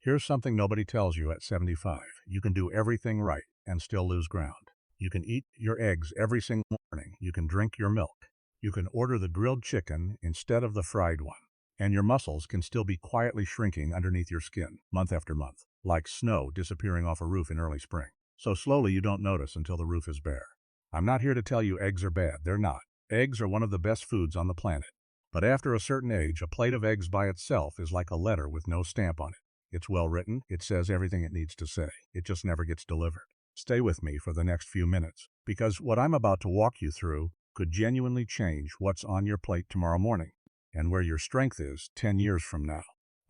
Here's something nobody tells you at 75. You can do everything right and still lose ground. You can eat your eggs every single morning. You can drink your milk. You can order the grilled chicken instead of the fried one. And your muscles can still be quietly shrinking underneath your skin, month after month, like snow disappearing off a roof in early spring. So slowly you don't notice until the roof is bare. I'm not here to tell you eggs are bad. They're not. Eggs are one of the best foods on the planet. But after a certain age, a plate of eggs by itself is like a letter with no stamp on it. It's well written, it says everything it needs to say. It just never gets delivered. Stay with me for the next few minutes, because what I'm about to walk you through could genuinely change what's on your plate tomorrow morning, and where your strength is 10 years from now.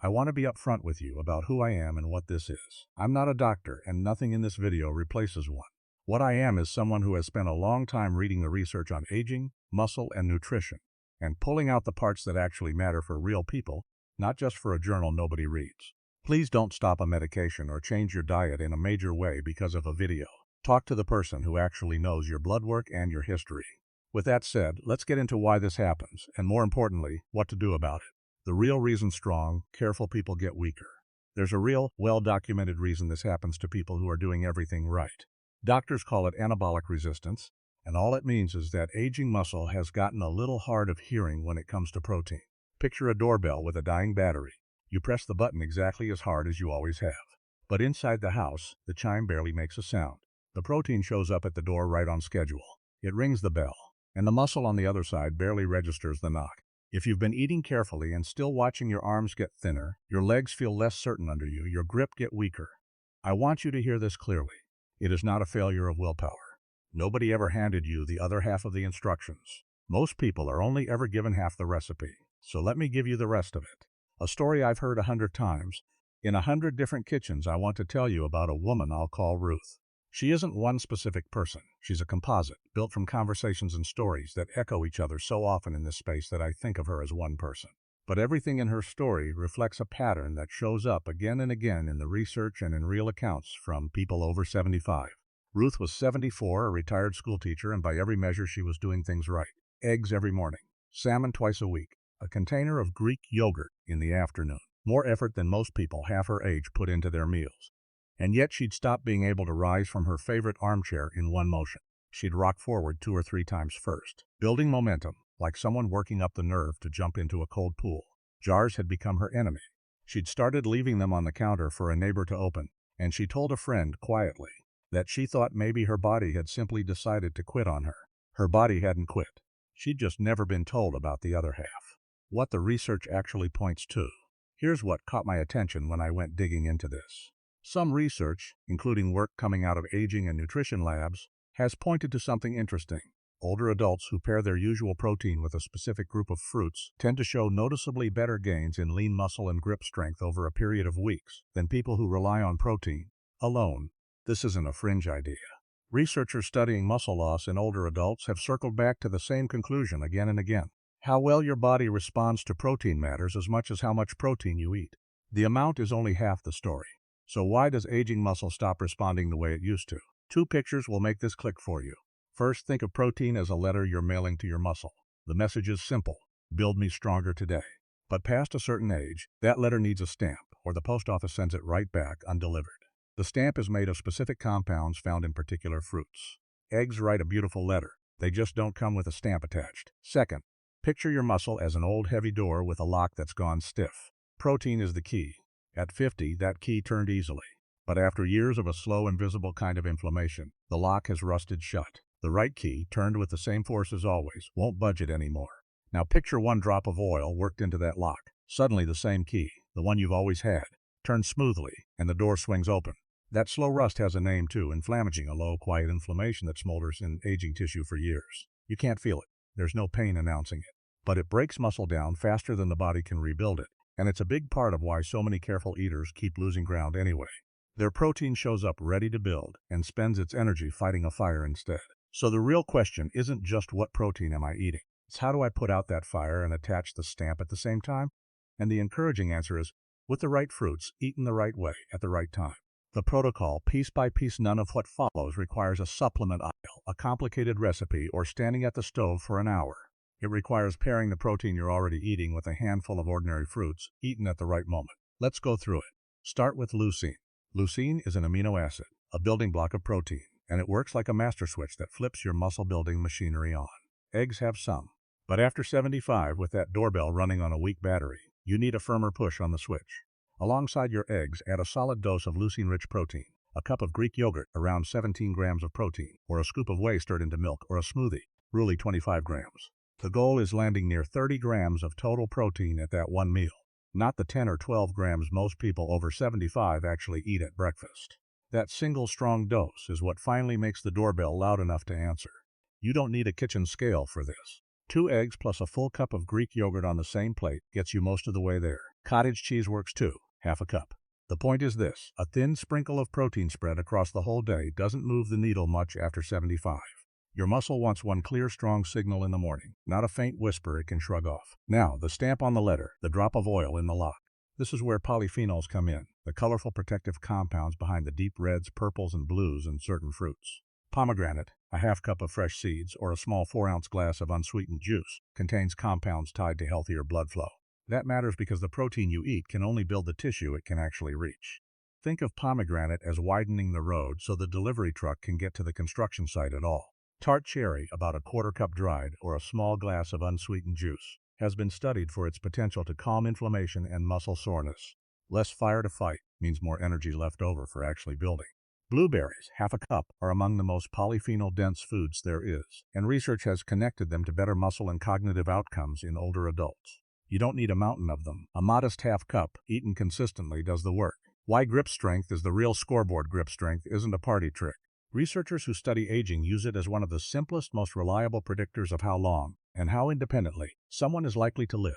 I want to be upfront with you about who I am and what this is. I'm not a doctor, and nothing in this video replaces one. What I am is someone who has spent a long time reading the research on aging, muscle, and nutrition, and pulling out the parts that actually matter for real people, not just for a journal nobody reads. Please don't stop a medication or change your diet in a major way because of a video. Talk to the person who actually knows your blood work and your history. With that said, let's get into why this happens, and more importantly, what to do about it. The real reason strong, careful people get weaker. There's a real, well-documented reason this happens to people who are doing everything right. Doctors call it anabolic resistance, and all it means is that aging muscle has gotten a little hard of hearing when it comes to protein. Picture a doorbell with a dying battery. You press the button exactly as hard as you always have. But inside the house, the chime barely makes a sound. The protein shows up at the door right on schedule. It rings the bell, and the muscle on the other side barely registers the knock. If you've been eating carefully and still watching your arms get thinner, your legs feel less certain under you, your grip get weaker. I want you to hear this clearly. It is not a failure of willpower. Nobody ever handed you the other half of the instructions. Most people are only ever given half the recipe, so let me give you the rest of it. A story I've heard 100 times. In 100 different kitchens, I want to tell you about a woman I'll call Ruth. She isn't one specific person. She's a composite, built from conversations and stories that echo each other so often in this space that I think of her as one person. But everything in her story reflects a pattern that shows up again and again in the research and in real accounts from people over 75. Ruth was 74, a retired schoolteacher, and by every measure she was doing things right. Eggs every morning, salmon twice a week, a container of Greek yogurt in the afternoon. More effort than most people half her age put into their meals. And yet she'd stop being able to rise from her favorite armchair in one motion. She'd rock forward 2 or 3 times first, building momentum, like someone working up the nerve to jump into a cold pool. Jars had become her enemy. She'd started leaving them on the counter for a neighbor to open, and she told a friend quietly that she thought maybe her body had simply decided to quit on her. Her body hadn't quit. She'd just never been told about the other half. What the research actually points to. Here's what caught my attention when I went digging into this. Some research, including work coming out of aging and nutrition labs, has pointed to something interesting. Older adults who pair their usual protein with a specific group of fruits tend to show noticeably better gains in lean muscle and grip strength over a period of weeks than people who rely on protein alone. This isn't a fringe idea. Researchers studying muscle loss in older adults have circled back to the same conclusion again and again. How well your body responds to protein matters as much as how much protein you eat. The amount is only half the story. So why does aging muscle stop responding the way it used to? 2 pictures will make this click for you. First, think of protein as a letter you're mailing to your muscle. The message is simple: build me stronger today. But past a certain age, that letter needs a stamp, or the post office sends it right back undelivered. The stamp is made of specific compounds found in particular fruits. Eggs write a beautiful letter. They just don't come with a stamp attached. Second, picture your muscle as an old heavy door with a lock that's gone stiff. Protein is the key. At 50, that key turned easily. But after years of a slow, invisible kind of inflammation, the lock has rusted shut. The right key, turned with the same force as always, won't budge it anymore. Now picture 1 drop of oil worked into that lock. Suddenly the same key, the one you've always had, turns smoothly, and the door swings open. That slow rust has a name too: inflammaging, a low, quiet inflammation that smolders in aging tissue for years. You can't feel it. There's no pain announcing it. But it breaks muscle down faster than the body can rebuild it. And it's a big part of why so many careful eaters keep losing ground anyway. Their protein shows up ready to build and spends its energy fighting a fire instead. So the real question isn't just what protein am I eating? It's how do I put out that fire and attach the stamp at the same time? And the encouraging answer is, with the right fruits, eaten the right way, at the right time. The protocol, piece by piece. None of what follows requires a supplement aisle, a complicated recipe, or standing at the stove for an hour. It requires pairing the protein you're already eating with a handful of ordinary fruits, eaten at the right moment. Let's go through it. Start with leucine. Leucine is an amino acid, a building block of protein, and it works like a master switch that flips your muscle-building machinery on. Eggs have some. But after 75, with that doorbell running on a weak battery, you need a firmer push on the switch. Alongside your eggs, add a solid dose of leucine-rich protein, a cup of Greek yogurt, around 17 grams of protein, or a scoop of whey stirred into milk, or a smoothie, really 25 grams. The goal is landing near 30 grams of total protein at that one meal, not the 10 or 12 grams most people over 75 actually eat at breakfast. That single strong dose is what finally makes the doorbell loud enough to answer. You don't need a kitchen scale for this. 2 eggs plus a full cup of Greek yogurt on the same plate gets you most of the way there. Cottage cheese works too, half a cup. The point is this: a thin sprinkle of protein spread across the whole day doesn't move the needle much after 75. Your muscle wants one clear, strong signal in the morning, not a faint whisper it can shrug off. Now, the stamp on the letter, the drop of oil in the lock. This is where polyphenols come in, the colorful protective compounds behind the deep reds, purples, and blues in certain fruits. Pomegranate, a half cup of fresh seeds, or a small 4-ounce glass of unsweetened juice, contains compounds tied to healthier blood flow. That matters because the protein you eat can only build the tissue it can actually reach. Think of pomegranate as widening the road so the delivery truck can get to the construction site at all. Tart cherry, about a quarter cup dried, or a small glass of unsweetened juice, has been studied for its potential to calm inflammation and muscle soreness. Less fire to fight means more energy left over for actually building. Blueberries, half a cup, are among the most polyphenol-dense foods there is, and research has connected them to better muscle and cognitive outcomes in older adults. You don't need a mountain of them. A modest half cup, eaten consistently, does the work. Why grip strength is the real scoreboard. Grip strength isn't a party trick. Researchers who study aging use it as one of the simplest, most reliable predictors of how long, and how independently, someone is likely to live.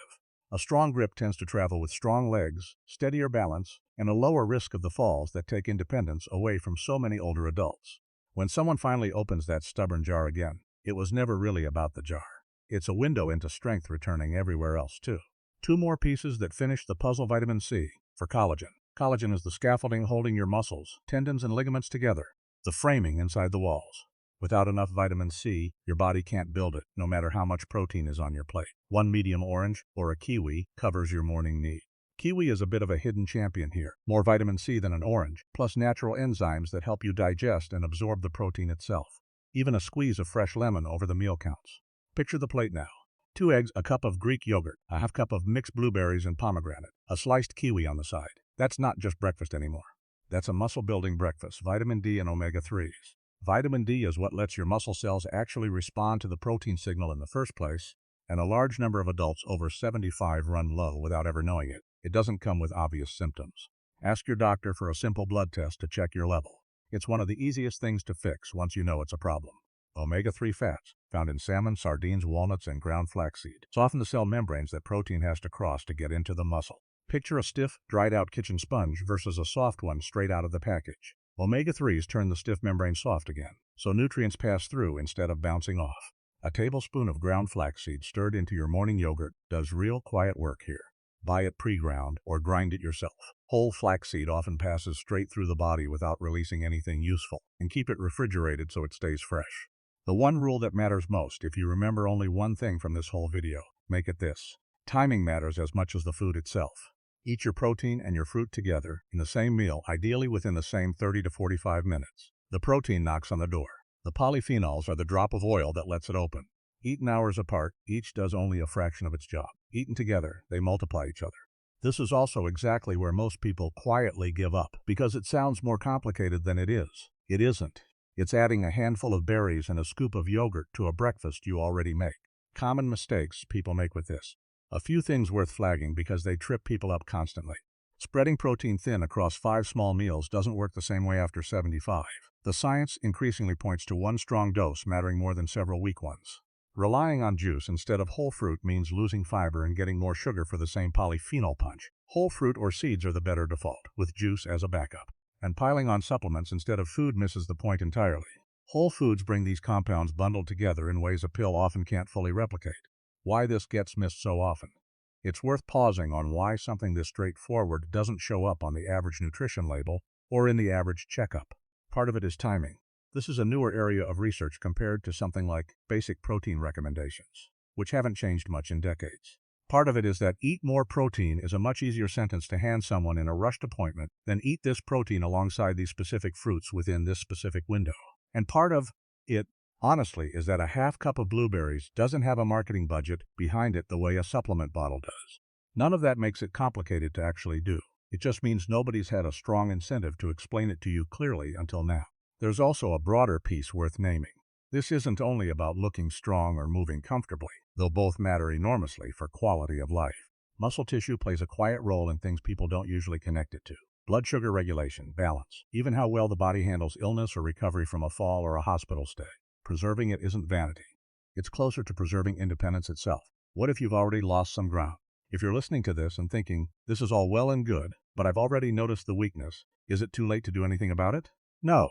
A strong grip tends to travel with strong legs, steadier balance, and a lower risk of the falls that take independence away from so many older adults. When someone finally opens that stubborn jar again, it was never really about the jar. It's a window into strength returning everywhere else too. 2 more pieces that finish the puzzle: vitamin C, for collagen. Collagen is the scaffolding holding your muscles, tendons, and ligaments together, the framing inside the walls. Without enough vitamin C, your body can't build it, no matter how much protein is on your plate. 1 medium orange, or a kiwi, covers your morning need. Kiwi is a bit of a hidden champion here. More vitamin C than an orange, plus natural enzymes that help you digest and absorb the protein itself. Even a squeeze of fresh lemon over the meal counts. Picture the plate now. 2 eggs, a cup of Greek yogurt, a half cup of mixed blueberries and pomegranate, a sliced kiwi on the side. That's not just breakfast anymore. That's a muscle-building breakfast: vitamin D and omega-3s. Vitamin D is what lets your muscle cells actually respond to the protein signal in the first place, and a large number of adults over 75 run low without ever knowing it. It doesn't come with obvious symptoms. Ask your doctor for a simple blood test to check your level. It's one of the easiest things to fix once you know it's a problem. Omega-3 fats, found in salmon, sardines, walnuts, and ground flaxseed, soften the cell membranes that protein has to cross to get into the muscle. Picture a stiff, dried-out kitchen sponge versus a soft one straight out of the package. Omega-3s turn the stiff membrane soft again, so nutrients pass through instead of bouncing off. A tablespoon of ground flaxseed stirred into your morning yogurt does real quiet work here. Buy it pre-ground or grind it yourself. Whole flaxseed often passes straight through the body without releasing anything useful, and keep it refrigerated so it stays fresh. The one rule that matters most, if you remember only one thing from this whole video, make it this: timing matters as much as the food itself. Eat your protein and your fruit together in the same meal, ideally within the same 30 to 45 minutes. The protein knocks on the door. The polyphenols are the drop of oil that lets it open. Eaten hours apart, each does only a fraction of its job. Eaten together, they multiply each other. This is also exactly where most people quietly give up, because it sounds more complicated than it is. It isn't. It's adding a handful of berries and a scoop of yogurt to a breakfast you already make. Common mistakes people make with this. A few things worth flagging because they trip people up constantly. Spreading protein thin across 5 small meals doesn't work the same way after 75. The science increasingly points to one strong dose mattering more than several weak ones. Relying on juice instead of whole fruit means losing fiber and getting more sugar for the same polyphenol punch. Whole fruit or seeds are the better default, with juice as a backup. And piling on supplements instead of food misses the point entirely. Whole foods bring these compounds bundled together in ways a pill often can't fully replicate. Why this gets missed so often? It's worth pausing on why something this straightforward doesn't show up on the average nutrition label or in the average checkup. Part of it is timing. This is a newer area of research compared to something like basic protein recommendations, which haven't changed much in decades. Part of it is that eat more protein is a much easier sentence to hand someone in a rushed appointment than eat this protein alongside these specific fruits within this specific window. And part of it, honestly, is that a half cup of blueberries doesn't have a marketing budget behind it the way a supplement bottle does. None of that makes it complicated to actually do. It just means nobody's had a strong incentive to explain it to you clearly until now. There's also a broader piece worth naming. This isn't only about looking strong or moving comfortably, though both matter enormously for quality of life. Muscle tissue plays a quiet role in things people don't usually connect it to. Blood sugar regulation, balance, even how well the body handles illness or recovery from a fall or a hospital stay. Preserving it isn't vanity. It's closer to preserving independence itself. What if you've already lost some ground? If you're listening to this and thinking, this is all well and good, but I've already noticed the weakness, is it too late to do anything about it? No.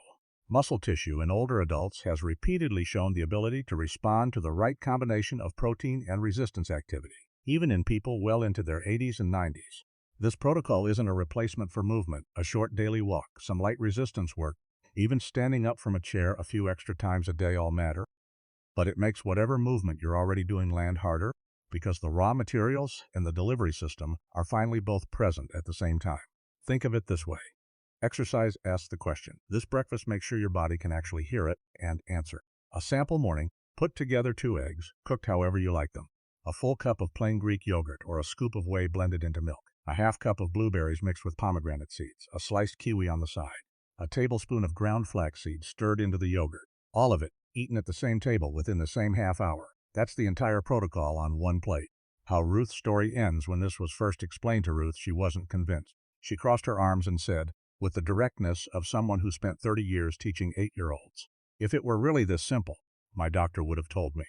Muscle tissue in older adults has repeatedly shown the ability to respond to the right combination of protein and resistance activity, even in people well into their 80s and 90s. This protocol isn't a replacement for movement, a short daily walk, some light resistance work, even standing up from a chair a few extra times a day all matter, but it makes whatever movement you're already doing land harder because the raw materials and the delivery system are finally both present at the same time. Think of it this way. Exercise asks the question. This breakfast makes sure your body can actually hear it and answer. A sample morning, put together 2 eggs, cooked however you like them, a full cup of plain Greek yogurt or a scoop of whey blended into milk, a half cup of blueberries mixed with pomegranate seeds, a sliced kiwi on the side, a tablespoon of ground flax seeds stirred into the yogurt, all of it eaten at the same table within the same half hour. That's the entire protocol on one plate. How Ruth's story ends. When this was first explained to Ruth, she wasn't convinced. She crossed her arms and said, with the directness of someone who spent 30 years teaching 8-year-olds, if it were really this simple, my doctor would have told me.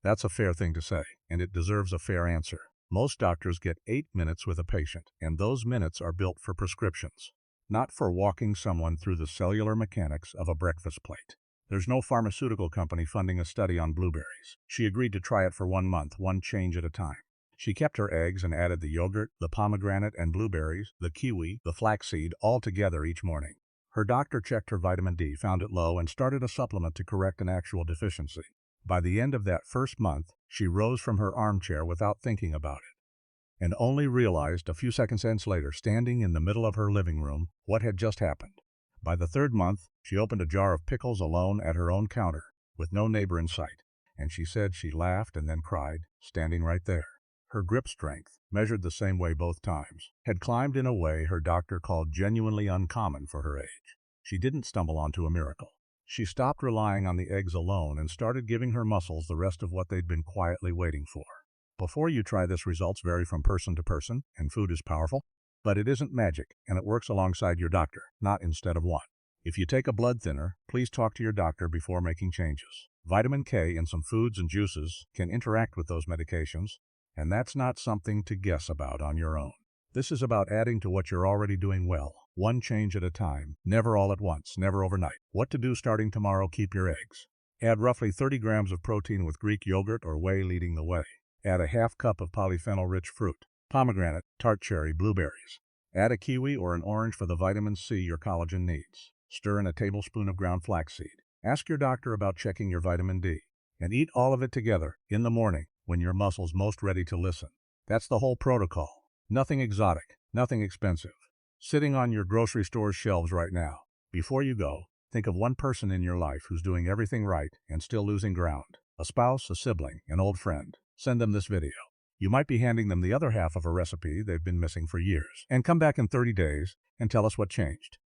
That's a fair thing to say, and it deserves a fair answer. Most doctors get 8 minutes with a patient, and those minutes are built for prescriptions, not for walking someone through the cellular mechanics of a breakfast plate. There's no pharmaceutical company funding a study on blueberries. She agreed to try it for 1 month, one change at a time. She kept her eggs and added the yogurt, the pomegranate and blueberries, the kiwi, the flaxseed all together each morning. Her doctor checked her vitamin D, found it low, and started a supplement to correct an actual deficiency. By the end of that first month, she rose from her armchair without thinking about it, and only realized a few seconds later, standing in the middle of her living room, what had just happened. By the 3rd month, she opened a jar of pickles alone at her own counter, with no neighbor in sight, and she said she laughed and then cried, standing right there. Her grip strength, measured the same way both times, had climbed in a way her doctor called genuinely uncommon for her age. She didn't stumble onto a miracle. She stopped relying on the eggs alone and started giving her muscles the rest of what they'd been quietly waiting for. Before you try this, results vary from person to person, and food is powerful, but it isn't magic, and it works alongside your doctor, not instead of one. If you take a blood thinner, please talk to your doctor before making changes. Vitamin K in some foods and juices can interact with those medications, and that's not something to guess about on your own. This is about adding to what you're already doing well, one change at a time, never all at once, never overnight. What to do starting tomorrow: keep your eggs. Add roughly 30 grams of protein with Greek yogurt or whey leading the way. Add a half cup of polyphenol-rich fruit, pomegranate, tart cherry, blueberries. Add a kiwi or an orange for the vitamin C your collagen needs. Stir in a tablespoon of ground flaxseed. Ask your doctor about checking your vitamin D. And eat all of it together, in the morning, when your muscle's most ready to listen. That's the whole protocol. Nothing exotic, nothing expensive. Sitting on your grocery store's shelves right now. Before you go, think of one person in your life who's doing everything right and still losing ground. A spouse, a sibling, an old friend. Send them this video. You might be handing them the other half of a recipe they've been missing for years. And come back in 30 days and tell us what changed.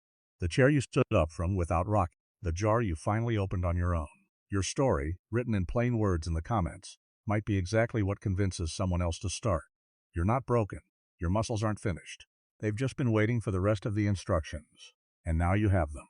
The chair you stood up from without rocking. The jar you finally opened on your own. Your story, written in plain words in the comments, might be exactly what convinces someone else to start. You're not broken. Your muscles aren't finished. They've just been waiting for the rest of the instructions. And now you have them.